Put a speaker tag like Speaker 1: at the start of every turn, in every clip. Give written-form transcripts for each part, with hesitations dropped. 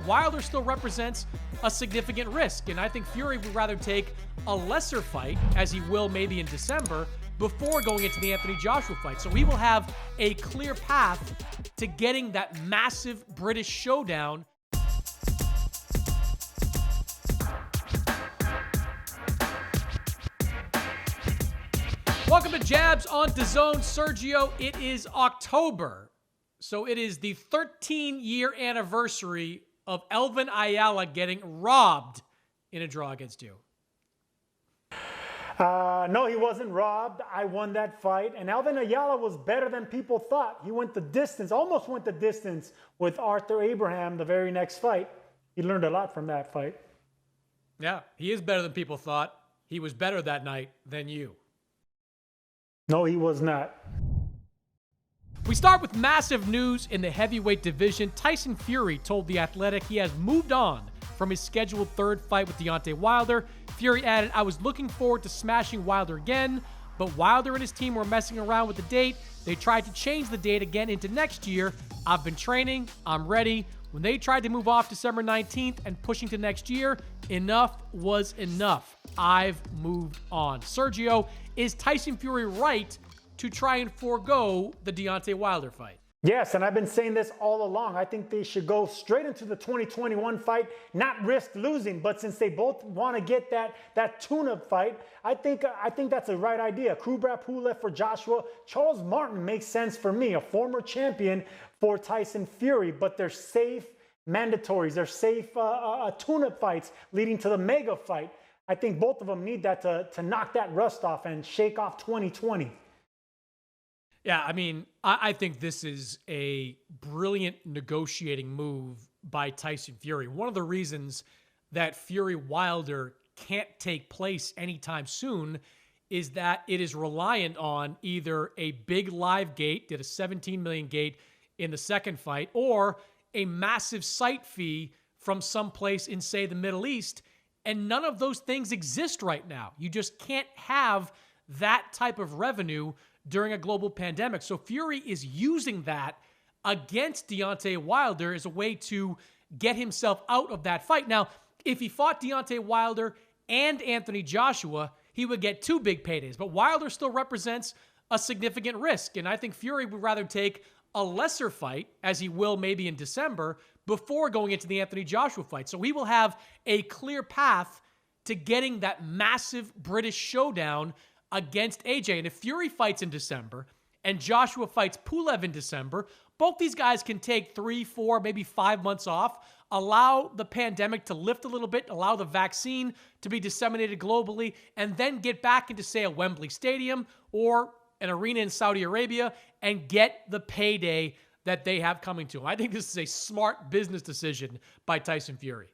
Speaker 1: Wilder still represents a significant risk, and I think Fury would rather take a lesser fight, as he will maybe in December, before going into the Anthony Joshua fight. So he will have a clear path to getting that massive British showdown. Welcome to Jabs on Dazn. Sergio, it is October. So it is the 13-year anniversary of Elvin Ayala getting robbed in a draw against you.
Speaker 2: No, he wasn't robbed. I won that fight. And Elvin Ayala was better than people thought. He went the distance, almost went the distance with Arthur Abraham the very next fight. He learned a lot from that fight.
Speaker 1: Yeah, he is better than people thought. He was better that night than you.
Speaker 2: No, he was not.
Speaker 1: We start with massive news in the heavyweight division. Tyson Fury told The Athletic he has moved on from his scheduled third fight with Deontay Wilder. Fury added, "I was looking forward to smashing Wilder again, but Wilder and his team were messing around with the date. They tried to change the date again into next year. I've been training. I'm ready. When they tried to move off December 19th and pushing to next year, enough was enough. I've moved on." Sergio, is Tyson Fury right to try and forego the Deontay Wilder fight?
Speaker 2: Yes, and I've been saying this all along. I think they should go straight into the 2021 fight, not risk losing. But since they both want to get that tune-up fight, I think that's a right idea. Kubrat Pulev for Joshua. Charles Martin makes sense for me, a former champion for Tyson Fury. But they're safe mandatories. They're safe tune-up fights leading to the mega fight. I think both of them need that to knock that rust off and shake off 2020.
Speaker 1: Yeah, I mean, I think this is a brilliant negotiating move by Tyson Fury. One of the reasons that Fury-Wilder can't take place anytime soon is that it is reliant on either a big live gate, did a 17 million gate in the second fight, or a massive site fee from someplace in, say, the Middle East. And none of those things exist right now. You just can't have that type of revenue during a global pandemic. So Fury is using that against Deontay Wilder as a way to get himself out of that fight. Now, if he fought Deontay Wilder and Anthony Joshua, he would get two big paydays. But Wilder still represents a significant risk. And I think Fury would rather take a lesser fight, as he will maybe in December, before going into the Anthony Joshua fight. So he will have a clear path to getting that massive British showdown against AJ. And if Fury fights in December and Joshua fights Pulev in December, both these guys can take 3, 4, maybe 5 months off, allow the pandemic to lift a little bit, allow the vaccine to be disseminated globally, and then get back into, say, a Wembley Stadium or an arena in Saudi Arabia and get the payday that they have coming to them. I think this is a smart business decision by Tyson Fury.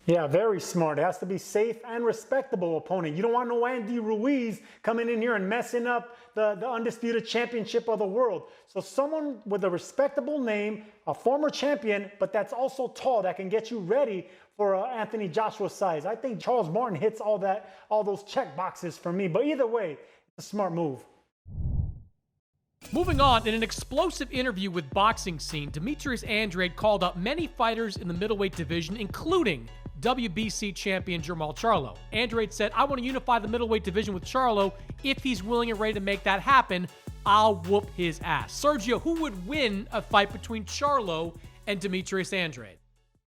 Speaker 2: Yeah, very smart. It has to be safe and respectable opponent. You don't want no Andy Ruiz coming in here and messing up the undisputed championship of the world. So someone with a respectable name, a former champion, but that's also tall, that can get you ready for Anthony Joshua's size. I think Charles Martin hits all those check boxes for me. But either way, it's a smart move.
Speaker 1: Moving on, in an explosive interview with Boxing Scene, Demetrius Andrade called up many fighters in the middleweight division, including WBC champion Jermall Charlo. Andrade said, "I want to unify the middleweight division with Charlo. If he's willing and ready to make that happen, I'll whoop his ass." Sergio, who would win a fight between Charlo and Demetrius Andrade?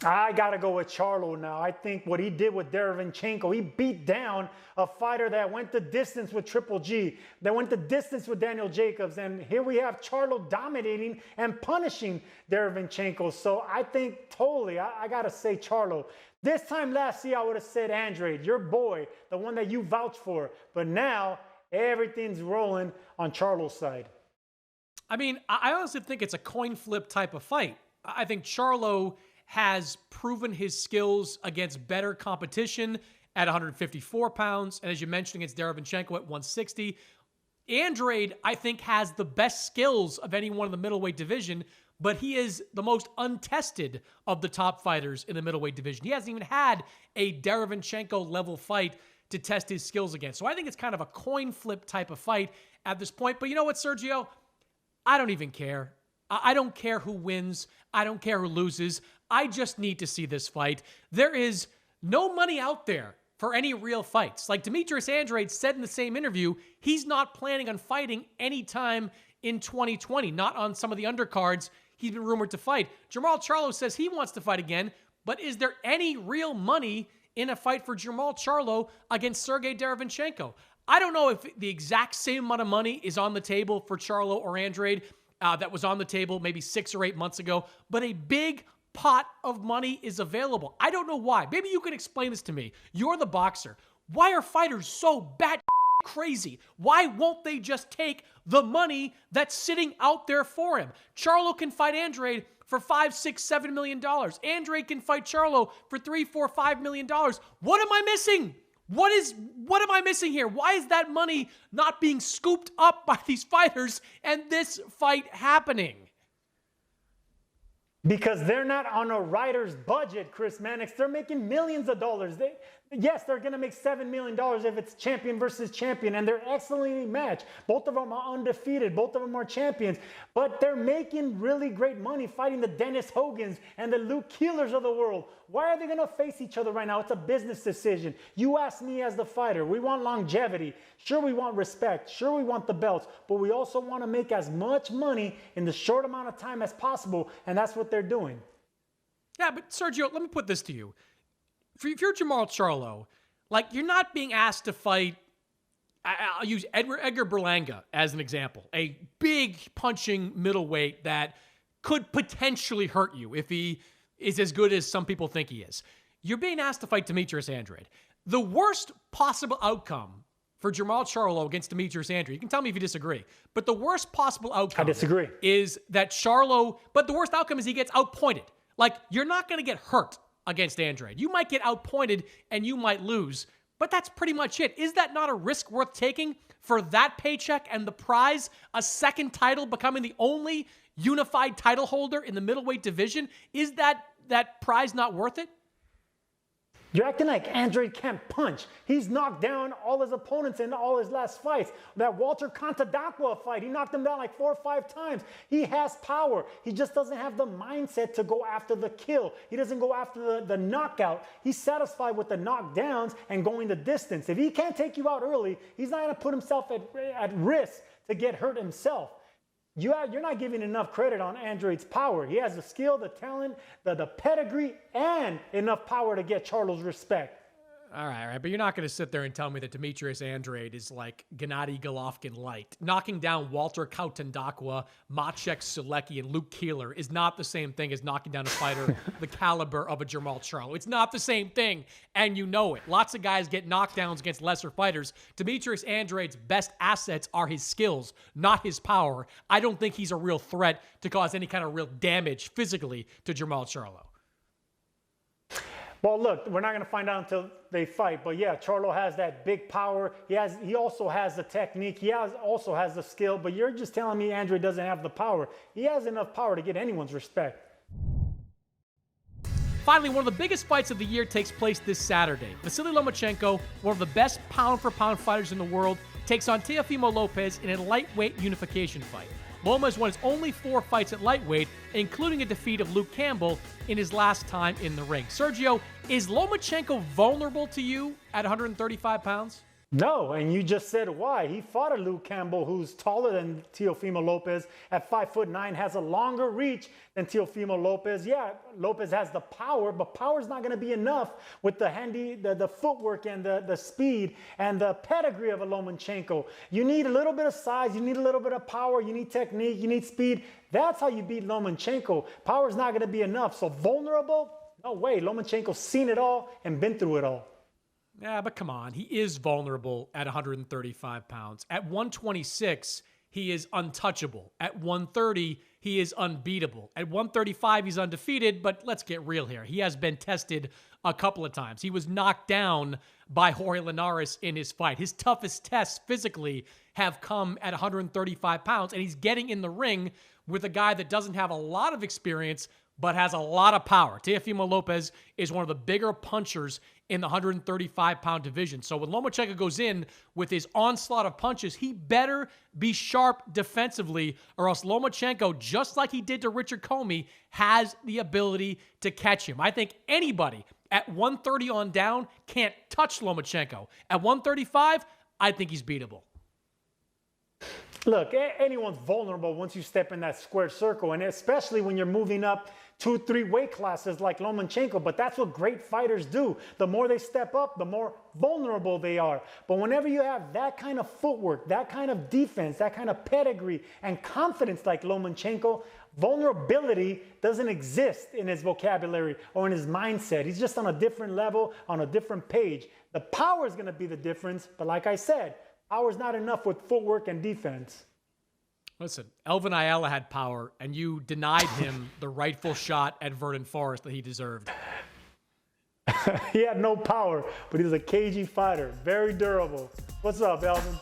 Speaker 2: I got to go with Charlo now. I think what he did with Derevyanchenko, he beat down a fighter that went the distance with Triple G, that went the distance with Daniel Jacobs. And here we have Charlo dominating and punishing Derevyanchenko. So I think totally, I got to say Charlo. This time last year, I would have said Andrade, your boy, the one that you vouched for. But now, everything's rolling on Charlo's side.
Speaker 1: I mean, I honestly think it's a coin flip type of fight. I think Charlo has proven his skills against better competition at 154 pounds. And as you mentioned, against Derevyanchenko at 160. Andrade, I think, has the best skills of anyone in the middleweight division, but he is the most untested of the top fighters in the middleweight division. He hasn't even had a Derevyanchenko level fight to test his skills against. So I think it's kind of a coin flip type of fight at this point. But you know what, Sergio? I don't even care. I don't care who wins. I don't care who loses. I just need to see this fight. There is no money out there for any real fights. Like Demetrius Andrade said in the same interview, he's not planning on fighting anytime in 2020, not on some of the undercards he's been rumored to fight. Jermall Charlo says he wants to fight again, but is there any real money in a fight for Jermall Charlo against Sergey Derevyanchenko? I don't know if the exact same amount of money is on the table for Charlo or Andrade that was on the table maybe 6 or 8 months ago, but a big pot of money is available. I don't know why. Maybe you can explain this to me. You're the boxer. Why are fighters so bat crazy? Why won't they just take the money that's sitting out there for him? Charlo can fight Andrade for $5, $6, $7 million. Andrade can fight Charlo for $3, $4, $5 million. What am I missing? What am I missing here? Why is that money not being scooped up by these fighters and this fight happening?
Speaker 2: Because they're not on a writer's budget, Chris Mannix. They're making millions of dollars. Yes, they're going to make $7 million if it's champion versus champion, and they're excellently matched. Both of them are undefeated. Both of them are champions. But they're making really great money fighting the Dennis Hogans and the Luke Keelers of the world. Why are they going to face each other right now? It's a business decision. You ask me as the fighter. We want longevity. Sure, we want respect. Sure, we want the belts. But we also want to make as much money in the short amount of time as possible, and that's what they're doing.
Speaker 1: Yeah, but Sergio, let me put this to you. If you're Jermall Charlo, like, you're not being asked to fight, I'll use Edgar Berlanga as an example, a big punching middleweight that could potentially hurt you if he is as good as some people think he is. You're being asked to fight Demetrius Andrade. The worst possible outcome for Jermall Charlo against Demetrius Andrade, you can tell me if you disagree, but the worst possible outcome
Speaker 2: I disagree.
Speaker 1: Is that Charlo, but the worst outcome is he gets outpointed. Like, you're not going to get hurt against Andrade. You might get outpointed and you might lose, but that's pretty much it. Is that not a risk worth taking for that paycheck and the prize, a second title, becoming the only unified title holder in the middleweight division? Is that prize not worth it?
Speaker 2: You're acting like Andrade can't punch. He's knocked down all his opponents in all his last fights. That Walter Contadacqua fight, he knocked him down like 4 or 5 times. He has power. He just doesn't have the mindset to go after the kill. He doesn't go after the knockout. He's satisfied with the knockdowns and going the distance. If he can't take you out early, he's not going to put himself at risk to get hurt himself. You're not giving enough credit on Andrade's power. He has the skill, the talent, the pedigree, and enough power to get Charlo's respect.
Speaker 1: All right, but you're not going to sit there and tell me that Demetrius Andrade is like Gennady Golovkin light. Knocking down Walter Contadacqua, Maciej Sulecki, and Luke Keeler is not the same thing as knocking down a fighter the caliber of a Jermall Charlo. It's not the same thing, and you know it. Lots of guys get knockdowns against lesser fighters. Demetrius Andrade's best assets are his skills, not his power. I don't think he's a real threat to cause any kind of real damage physically to Jermall Charlo.
Speaker 2: Well, look, we're not going to find out until they fight. But yeah, Charlo has that big power. He also has the technique. He also has the skill. But you're just telling me Andrade doesn't have the power. He has enough power to get anyone's respect.
Speaker 1: Finally, one of the biggest fights of the year takes place this Saturday. Vasily Lomachenko, one of the best pound-for-pound fighters in the world, takes on Teofimo Lopez in a lightweight unification fight. Loma has won his only 4 fights at lightweight, including a defeat of Luke Campbell in his last time in the ring. Sergio, is Lomachenko vulnerable to you at 135 pounds?
Speaker 2: No, and you just said why. He fought a Luke Campbell who's taller than Teofimo Lopez at 5'9", has a longer reach than Teofimo Lopez. Yeah, Lopez has the power, but power's not going to be enough with the footwork and the speed and the pedigree of a Lomachenko. You need a little bit of size, you need a little bit of power, you need technique, you need speed. That's how you beat Lomachenko. Power's not going to be enough. So vulnerable? No way. Lomachenko's seen it all and been through it all.
Speaker 1: Yeah, but come on. He is vulnerable at 135 pounds. At 126, he is untouchable. At 130, he is unbeatable. At 135, he's undefeated, but let's get real here. He has been tested a couple of times. He was knocked down by Jorge Linares in his fight. His toughest tests physically have come at 135 pounds, and he's getting in the ring with a guy that doesn't have a lot of experience, but has a lot of power. Teofimo Lopez is one of the bigger punchers in the 135-pound division. So when Lomachenko goes in with his onslaught of punches, he better be sharp defensively, or else Lomachenko, just like he did to Richard Comey, has the ability to catch him. I think anybody at 130 on down can't touch Lomachenko. At 135, I think he's beatable.
Speaker 2: Look, anyone's vulnerable once you step in that squared circle, and especially when you're moving up 2-3 weight classes like Lomachenko. But that's what great fighters do. The more they step up, the more vulnerable they are. But whenever you have that kind of footwork, that kind of defense, that kind of pedigree and confidence like Lomachenko, vulnerability doesn't exist in his vocabulary or in his mindset. He's just on a different level, on a different page. The power is going to be the difference. But like I said, power is not enough with footwork and defense.
Speaker 1: Listen, Elvin Ayala had power, and you denied him the rightful shot at Verdun Forrest that he deserved.
Speaker 2: He had no power, but he was a cagey fighter. Very durable. What's up, Elvin?